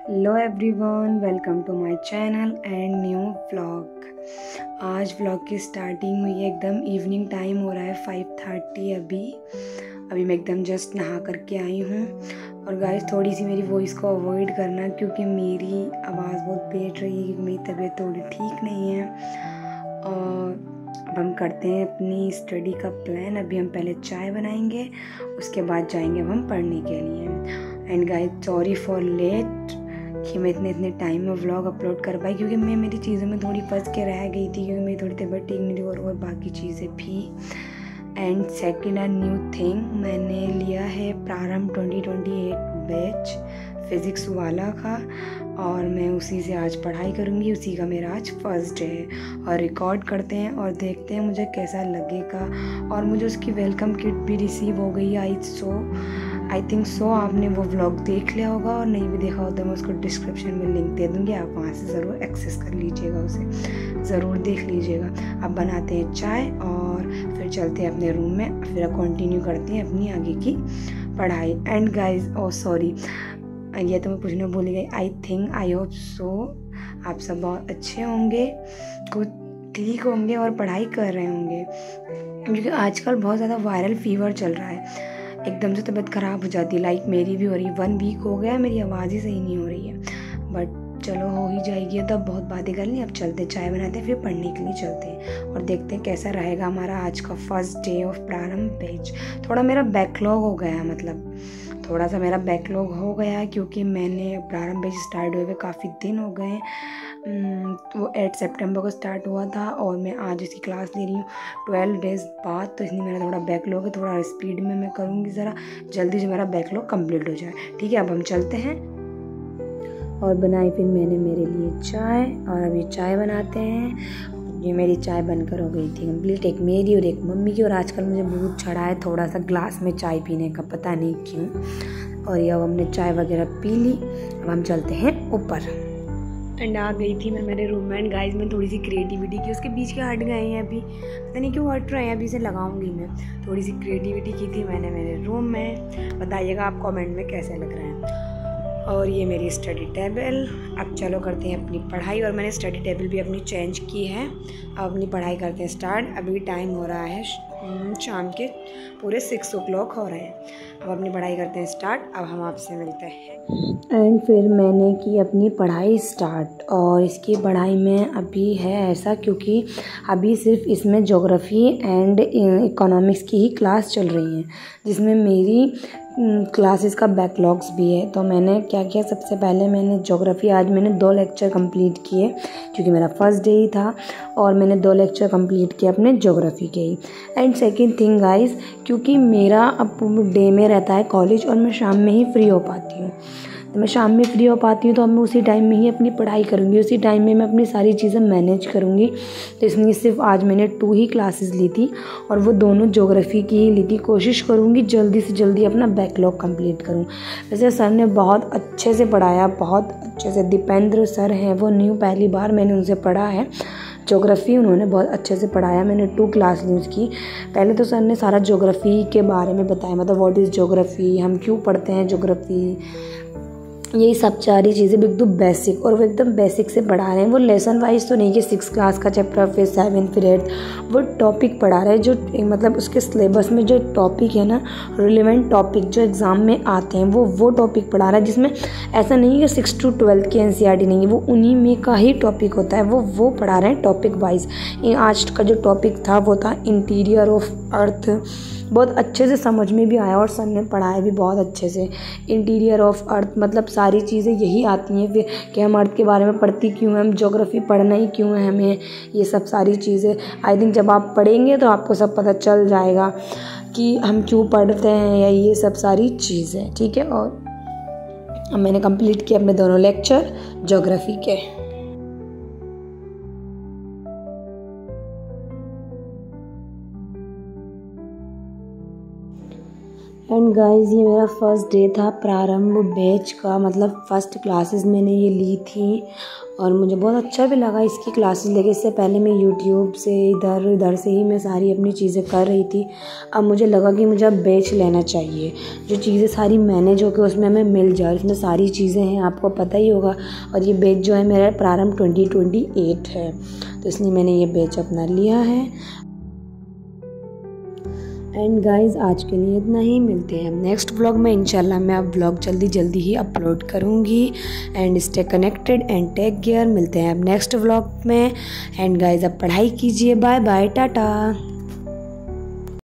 Hello everyone, welcome to my channel and new vlog. आज vlog की starting हुई है, एकदम इवनिंग टाइम हो रहा है 5:30। अभी मैं एकदम जस्ट नहा करके आई हूँ। और गाइस थोड़ी सी मेरी वॉइस को अवॉइड करना क्योंकि मेरी आवाज़ बहुत बैठ रही है क्योंकि मेरी तबीयत थोड़ी ठीक नहीं है। और अब हम करते हैं अपनी स्टडी का प्लान। अभी हम पहले चाय बनाएंगे, उसके बाद जाएंगे अब हम पढ़ने के लिए। And guys sorry for late कि मैं इतने टाइम में व्लॉग अपलोड कर पाई क्योंकि मैं मेरी चीज़ों में थोड़ी फंस के रह गई थी क्योंकि मेरी थोड़ी तबीयत ठीक नहीं थी और बाकी चीज़ें भी। एंड सेकेंड न्यू थिंग, मैंने लिया है प्रारंभ 2028 बैच फिज़िक्स वाला का और मैं उसी से आज पढ़ाई करूँगी। उसी का मेरा आज फर्स्ट डे है और रिकॉर्ड करते हैं और देखते हैं मुझे कैसा लगेगा। और मुझे उसकी वेलकम किट भी रिसीव हो गई आई थिंक सो आपने वो व्लॉग देख लिया होगा और नहीं भी देखा हो तो मैं उसको डिस्क्रिप्शन में लिंक दे दूँगी, आप वहाँ से ज़रूर एक्सेस कर लीजिएगा, उसे ज़रूर देख लीजिएगा। अब बनाते हैं चाय और फिर चलते हैं अपने रूम में, फिर कंटिन्यू करते हैं अपनी आगे की पढ़ाई। एंड गाइज सॉरी, ये तो मैं पूछना भूल गई। आई होप सो आप सब बहुत अच्छे होंगे, कुछ ठीक होंगे और पढ़ाई कर रहे होंगे क्योंकि आजकल बहुत ज़्यादा वायरल फीवर चल रहा है। एकदम से तबीयत ख़राब हो जाती है, लाइक मेरी भी हो रही है। 1 वीक हो गया, मेरी आवाज़ ही सही नहीं हो रही है, बट चलो हो ही जाएगी। तब बहुत बातें कर ली, अब चलते चाय बनाते हैं फिर पढ़ने के लिए चलते हैं और देखते हैं कैसा रहेगा हमारा आज का फर्स्ट डे ऑफ प्रारंभ पेज। थोड़ा मेरा बैकलॉग हो गया, मतलब थोड़ा सा मेरा बैकलॉग हो गया क्योंकि मैंने प्रारंभ पेज स्टार्ट हुए काफ़ी दिन हो गए। वो 8 सितंबर को स्टार्ट हुआ था और मैं आज इसकी क्लास ले रही हूँ 12 डेज़ बाद, तो इसलिए मेरा थोड़ा बैकलॉग है। थोड़ा स्पीड में मैं करूँगी, ज़रा जल्दी से मेरा बैकलॉग कंप्लीट हो जाए। ठीक है, अब हम चलते हैं। और बनाई फिर मैंने मेरे लिए चाय और अभी चाय बनाते हैं। ये मेरी चाय बनकर हो गई थी कंप्लीट, एक मेरी और एक मम्मी की। और आजकल मुझे भूख चढ़ा है थोड़ा सा ग्लास में चाय पीने का, पता नहीं क्यों। और ये अब हमने चाय वगैरह पी ली, अब हम चलते हैं ऊपर। एंड आ गई थी मैं मेरे रूम में। एंड गाइस में थोड़ी सी क्रिएटिविटी की, उसके बीच के हट गए हैं अभी, पता नहीं क्यों हट रहे हैं, अभी इसे लगाऊंगी मैं। थोड़ी सी क्रिएटिविटी की थी मैंने मेरे रूम में, बताइएगा आप कमेंट में कैसे लग रहा है। और ये मेरी स्टडी टेबल। अब चलो करते हैं अपनी पढ़ाई। और मैंने स्टडी टेबल भी अपनी चेंज की है। अब अपनी पढ़ाई करते हैं स्टार्ट। अभी टाइम हो रहा है शाम के पूरे 6 o'clock हो रहे हैं। अब अपनी पढ़ाई करते हैं स्टार्ट। अब हम आपसे मिलते हैं। एंड फिर मैंने की अपनी पढ़ाई स्टार्ट। और इसकी पढ़ाई में अभी है ऐसा क्योंकि अभी सिर्फ इसमें ज्योग्राफी एंड इकोनॉमिक्स की ही क्लास चल रही है, जिसमें मेरी क्लासेस का बैकलॉग्स भी है। तो मैंने क्या किया, सबसे पहले मैंने ज्योग्राफी, आज मैंने 2 लेक्चर कंप्लीट किए क्योंकि मेरा फर्स्ट डे ही था और मैंने 2 लेक्चर कंप्लीट किए अपने ज्योग्राफी के ही। एंड सेकंड थिंग गाइस, क्योंकि मेरा अब डे में रहता है कॉलेज और मैं शाम में ही फ्री हो पाती हूँ, तो मैं शाम में फ्री हो पाती हूँ तो अब मैं उसी टाइम में ही अपनी पढ़ाई करूँगी, उसी टाइम में मैं अपनी सारी चीज़ें मैनेज करूँगी। तो इसलिए सिर्फ आज मैंने 2 ही क्लासेस ली थी और वो दोनों ज्योग्राफी की ही ली थी। कोशिश करूँगी जल्दी से जल्दी अपना बैकलॉग कंप्लीट करूँ। वैसे सर ने बहुत अच्छे से पढ़ाया, बहुत अच्छे से। दीपेंद्र सर हैं वो, न्यू पहली बार मैंने उनसे पढ़ा है ज्योग्राफी, उन्होंने बहुत अच्छे से पढ़ाया। मैंने 2 क्लास ली उसकी। पहले तो सर ने सारा ज्योग्राफी के बारे में बताया, मतलब व्हाट इज़ ज्योग्राफी, हम क्यों पढ़ते हैं ज्योग्राफी, यही सब सारी चीज़ें एकदम बेसिक, और वो एकदम बेसिक से पढ़ा रहे हैं। वो लेसन वाइज तो नहीं कि 6 क्लास का चैप्टर फिर 7 फिर 8, वो टॉपिक पढ़ा रहे हैं जो मतलब उसके सिलेबस में जो टॉपिक है ना, रिलेवेंट टॉपिक जो एग्ज़ाम में आते हैं वो टॉपिक पढ़ा रहा है, जिसमें ऐसा नहीं है कि 6 to 12 की NCERT नहीं है, वो उन्हीं में का ही टॉपिक होता है, वो पढ़ा रहे हैं टॉपिक वाइज। आज का जो टॉपिक था वो था इंटीरियर ऑफ अर्थ, बहुत अच्छे से समझ में भी आया और सर ने पढ़ाया भी बहुत अच्छे से। इंटीरियर ऑफ अर्थ मतलब सारी चीज़ें यही आती हैं फिर कि हम अर्थ के बारे में पढ़ती क्यों हैं, हम ज्योग्राफी पढ़ना ही क्यों है हमें, ये सब सारी चीज़ें आई थिंक जब आप पढ़ेंगे तो आपको सब पता चल जाएगा कि हम क्यों पढ़ते हैं या ये सब सारी चीज़ें। ठीक है, और अब मैंने कंप्लीट किए अपने दोनों लेक्चर ज्योग्राफी के। एंड एंड गाइस ये मेरा फर्स्ट डे था प्रारंभ बैच का, मतलब फर्स्ट क्लासेस मैंने ये ली थी और मुझे बहुत अच्छा भी लगा इसकी क्लासेस लेके। इससे पहले मैं यूट्यूब से इधर उधर से ही मैं सारी अपनी चीज़ें कर रही थी। अब मुझे लगा कि मुझे अब बैच लेना चाहिए, जो चीज़ें सारी मैनेज होकर उसमें हमें मिल जाए। इसमें सारी चीज़ें हैं, आपको पता ही होगा। और ये बैच जो है मेरा प्रारंभ 2028 है, तो इसलिए मैंने ये बैच अपना लिया है। एंड गाइज़ आज के लिए इतना ही, मिलते हैं नेक्स्ट व्लॉग में इंशाल्लाह। मैं अब व्लॉग जल्दी ही अपलोड करूँगी। And stay connected and take care. मिलते हैं अब नेक्स्ट व्लॉग में। एंड गाइज़ अब पढ़ाई कीजिए। Bye bye, Tata.